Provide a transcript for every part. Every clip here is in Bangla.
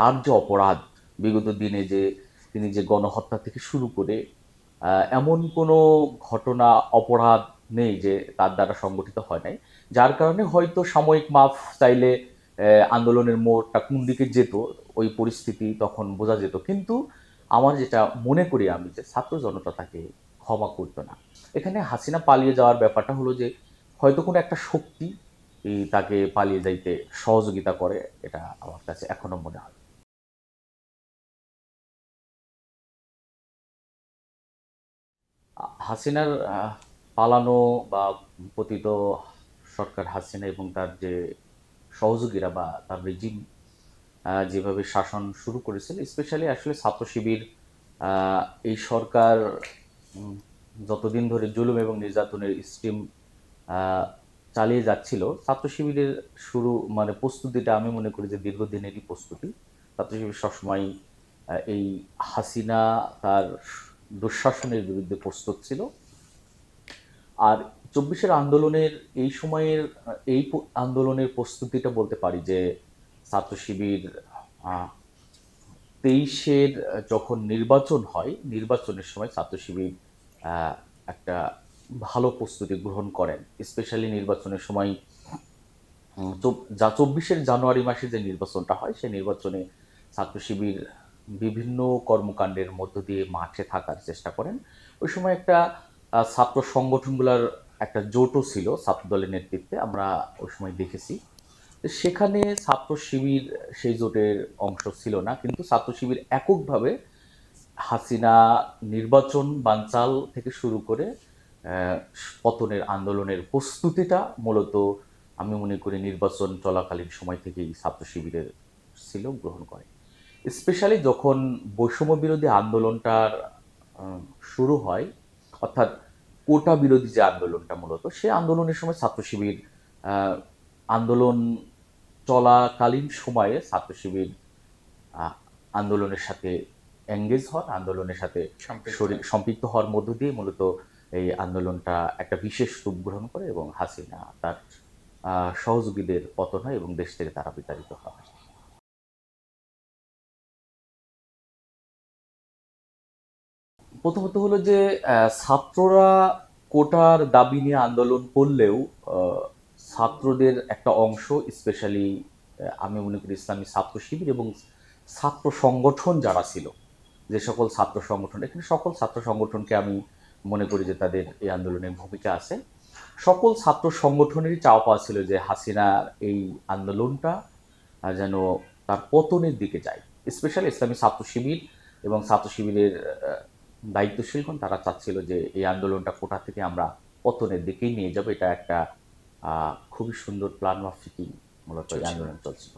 তার যে অপরাধ, বিগত দিনে যে তিনি যে গণহত্যা থেকে শুরু করে এমন কোনো ঘটনা, অপরাধ নেই যে তার দ্বারা সংগঠিত হয় নাই। যার কারণে হয়তো সাময়িক মাফ চাইলে আন্দোলনের মোড়টা কোন দিকে যেত, ওই পরিস্থিতি তখন বোঝা যেত। কিন্তু আমার যেটা মনে করি আমি, যে ছাত্র জনতা তাকে ক্ষমা করত না। এখানে হাসিনা পালিয়ে যাওয়ার ব্যাপারটা হলো যে হয়তো কোনো একটা শক্তি তাকে পালিয়ে যাইতে সহযোগিতা করে, এটা আমার কাছে এখনো মনে হয়। হাসিনার পালানো বা পতিত সরকার হাসিনা এবং তার যে সহযোগীরা বা তার রেজিম যেভাবে শাসন শুরু করেছিল, স্পেশালি আসলে ছাত্র শিবির, আহ, এই সরকার উম, যতদিন ধরে জুলুম এবং নির্যাতনের স্টিম চালিয়ে যাচ্ছিল, ছাত্র শিবিরের শুরু মানে প্রস্তুতিটা আমি মনে করি যে দীর্ঘদিনেরই প্রস্তুতি। ছাত্র শিবির সবসময় এই হাসিনা তার দুঃশাসনের বিরুদ্ধে প্রস্তুত ছিল। আর ২৪-এর আন্দোলনের এই সময়ের আন্দোলনের প্রস্তুতিটা বলতে পারি যে ছাত্র শিবির ২৩-এর যখন নির্বাচন হয়, নির্বাচনের সময় ছাত্র শিবির আহ, একটা ভালো প্রস্তুতি গ্রহণ করেন। স্পেশালি নির্বাচনের সময় যা ২৪-এর জানুয়ারি মাসে যে নির্বাচনটা হয়, সেই নির্বাচনে ছাত্র শিবির বিভিন্ন কর্মকাণ্ডের মধ্য দিয়ে মাঠে থাকার চেষ্টা করেন। ওই সময় একটা ছাত্র সংগঠনগুলোর একটা জোটও ছিল ছাত্র দলের নেতৃত্বে, আমরা ওই সময় দেখেছি। তো সেখানে ছাত্র শিবির সেই জোটের অংশ ছিল না, কিন্তু ছাত্র শিবির এককভাবে হাসিনা নির্বাচন বানচাল থেকে শুরু করে আহ, পতনের আন্দোলনের প্রস্তুতিটা মূলত আমি মনে করি নির্বাচন চলাকালীন সময় থেকেই ছাত্র শিবিরের ছিল, গ্রহণ করে। স্পেশালি যখন বৈষম্য বিরোধী আন্দোলনটার আহ, শুরু হয়, অর্থাৎ কোটা বিরোধী যে আন্দোলনটা, মূলত সেই আন্দোলনের সময় ছাত্র শিবির আহ, আন্দোলন চলাকালীন সময়ে ছাত্র শিবির আহ, আন্দোলনের সাথে এঙ্গেজ হন, আন্দোলনের সাথে সম্পৃক্ত হওয়ার মধ্য দিয়ে মূলত এই আন্দোলনটা একটা বিশেষ রূপ গ্রহণ করে এবং হাসিনা তার সহযোগীদের পতন হয় এবং দেশ থেকে তারা বিতাড়িত হয়। প্রথমত হলো যে ছাত্ররা কোটার দাবি নিয়ে আন্দোলন করলেও আহ, ছাত্রদের একটা অংশ, স্পেশালি আমি মনে করি ইসলামী ছাত্র শিবির এবং ছাত্র সংগঠন যারা ছিল, যে সকল ছাত্র সংগঠন, এখানে সকল ছাত্র সংগঠনকে আমি মনে করি যে তাদের এই আন্দোলনের ভূমিকা আছে। সকল ছাত্র সংগঠনেরই চাওয়া পাওয়া ছিল যে হাসিনার এই আন্দোলনটা যেন তার পতনের দিকে যায়। স্পেশালি ইসলামী ছাত্র শিবির এবং ছাত্র শিবিরের দায়িত্বশীলগণ তারা চাচ্ছিল যে এই আন্দোলনটা কোটা থেকে আমরা পতনের দিকেই নিয়ে যাব। এটা একটা খুবই সুন্দর প্ল্যান মাফিকই মূলত এই আন্দোলন চলছিল,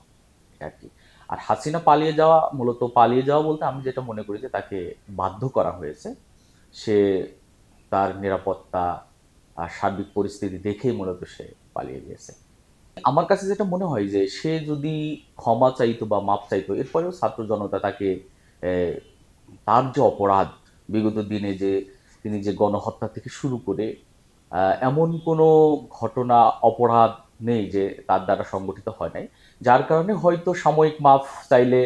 এটা আর কি। আর হাসিনা পালিয়ে যাওয়া, মূলত পালিয়ে যাওয়া বলতে আমি যেটা মনে করি যে তাকে বাধ্য করা হয়েছে। সে তার নিরাপত্তা আর সার্বিক পরিস্থিতি দেখেই মূলত সে পালিয়ে গিয়েছে। আমার কাছে যেটা মনে হয় যে সে যদি ক্ষমা চাইতো বা মাপ চাইতো, এরপরেও ছাত্র জনতা তাকে আহ, তার যে অপরাধ, বিগত দিনে যে তিনি যে গণহত্যা থেকে শুরু করে এমন কোনো ঘটনা, অপরাধ নেই যে তার দ্বারা সংগঠিত হয় নাই। যার কারণে হয়তো সাময়িক মাফ চাইলে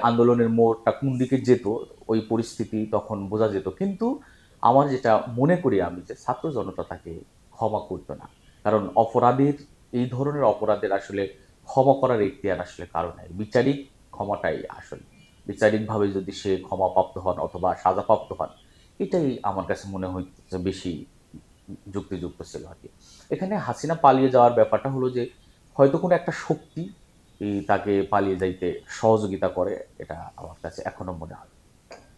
আন্দোলনের মোড়টা কোন দিকে যেত, ওই পরিস্থিতি তখন বোঝা যেত। কিন্তু আমার যেটা মনে করি আমি, যে ছাত্র জনতা তাকে ক্ষমা করতো না। কারণ অপরাধীর, এই ধরনের অপরাধের আসলে ক্ষমা করার এখতিয়ার আসলে কারো নাই। বিচারিক ক্ষমাটাই আসলে, বিচারিকভাবে যদি সে ক্ষমাপ্রাপ্ত হন অথবা সাজাপ্রাপ্ত হন, এটাই আমার কাছে মনে হচ্ছে বেশি যুক্তিযুক্ত ছিল আর কি। এখানে হাসিনা পালিয়ে যাওয়ার ব্যাপারটা হলো যে হয়তো কোনো একটা শক্তি তাকে পালিয়ে যাইতে সহযোগিতা করে, এটা আমার কাছে এখনো মনে হয়।